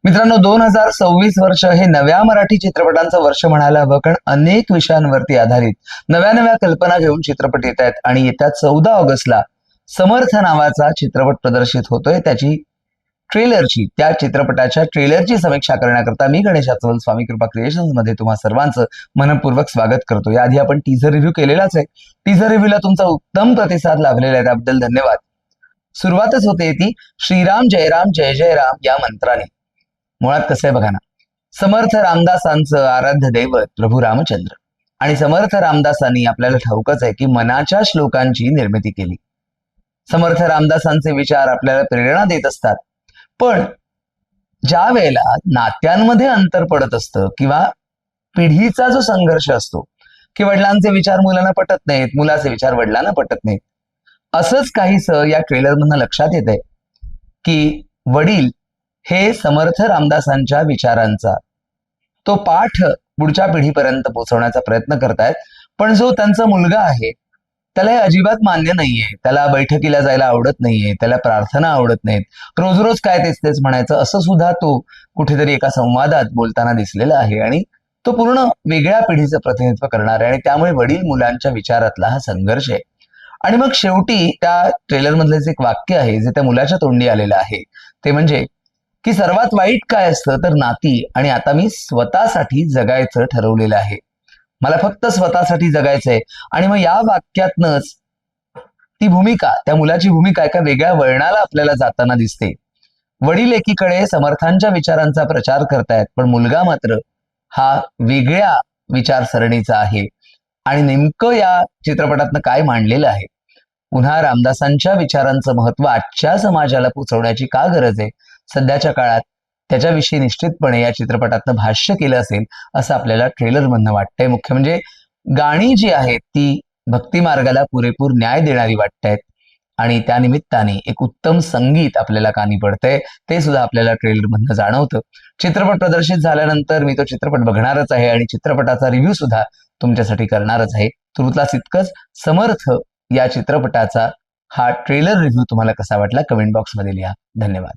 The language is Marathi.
मित्रांनो, 2026 वर्ष हे नव्या मराठी चित्रपटांचं वर्ष म्हणायला हवं, कारण अनेक विषयांवरती आधारित नव्या नव्या कल्पना घेऊन चित्रपट येत आहेत. आणि येत्या 14 ऑगस्टला समर्थ नावाचा चित्रपट प्रदर्शित होतोय. त्या चित्रपटाच्या ट्रेलरची समीक्षा करण्याकरता मी गणेश आचवल स्वामी कृपा क्रिएशन्स मध्ये तुम्हा सर्वांचं मनपूर्वक स्वागत करतो. याआधी आपण टीझर रिव्ह्यू केलेलाच आहे. टीझर रिव्ह्यूला तुमचा उत्तम प्रतिसाद लाभलेला आहे, त्याबद्दल धन्यवाद. सुरुवातच होते ती श्रीराम जयराम जय जय राम या मंत्राने. मुळात कसं आहे बघा ना, समर्थ रामदासांचं आराध्य दैवत प्रभू रामचंद्र आणि समर्थ रामदासांनी आपल्याला ठाऊकच आहे की मनाच्या श्लोकांची निर्मिती केली. समर्थ रामदासांचे विचार आपल्याला प्रेरणा देत असतात. पण ज्या वेळेला नात्यांमध्ये अंतर पडत असतं किंवा पिढीचा जो संघर्ष असतो की वडिलांचे विचार मुलांना पटत नाहीत, मुलाचे विचार वडिलांना पटत नाहीत, असंच काहीसं या ट्रेलरमधनं लक्षात येत आहे की वडील हे समर्थ रामदासांच्या विचारांचा तो पाठ पुढच्या पिढीपर्यंत पोहोचवण्याचा प्रयत्न करतायत. पण जो त्यांचा मुलगा आहे त्याला हे अजिबात मान्य नाहीये. त्याला बैठकीला जायला आवडत नाहीये, त्याला प्रार्थना आवडत नाहीत, रोज रोज काय तेच तेच म्हणायचं, असं सुद्धा तो कुठेतरी एका संवादात बोलताना दिसलेला आहे. आणि तो पूर्ण वेगळ्या पिढीचं प्रतिनिधित्व करणार आहे आणि त्यामुळे वडील मुलांच्या विचारातला हा संघर्ष आहे. आणि मग शेवटी त्या ट्रेलर मधलं जे एक वाक्य आहे जे त्या मुलाच्या तोंडी आलेलं आहे ते म्हणजे की सर्वात वाईट काय असतं तर नाती, आणि आता मी स्वतःसाठी जगायचं ठरवलेलं आहे, मला फक्त स्वतःसाठी जगायचंय. आणि मग या वाक्यातनच ती भूमिका, त्या मुलाची भूमिका एका वेगळ्या वळणाला आपल्याला जाताना दिसते. वडील एकीकडे समर्थांच्या विचारांचा प्रचार करतायत, पण मुलगा मात्र हा वेगळ्या विचारसरणीचा आहे. आणि नेमकं या चित्रपटातनं काय मांडलेलं आहे, पुन्हा रामदासांच्या विचारांचं महत्व आजच्या समाजाला पोचवण्याची का गरज आहे सध्याच्या काळात, त्याच्याविषयी निश्चितपणे या चित्रपटातनं भाष्य केलं असेल असं आपल्याला ट्रेलर मधनं वाटतंय. मुख्य म्हणजे गाणी जी आहेत ती भक्ती मार्गाला पुरेपूर न्याय देणारी वाटतायत आणि त्या निमित्ताने एक उत्तम संगीत आपल्याला कानी पडतंय, ते सुद्धा आपल्याला ट्रेलर मधनं जाणवतं. चित्रपट प्रदर्शित झाल्यानंतर मी तो चित्रपट बघणारच आहे आणि चित्रपटाचा रिव्ह्यू सुद्धा तुमच्यासाठी करणारच आहे. तुर्तास इतकंच. समर्थ या चित्रपटाचा हा ट्रेलर रिव्ह्यू तुम्हाला कसा वाटला कमेंट बॉक्समध्ये लिहा. धन्यवाद.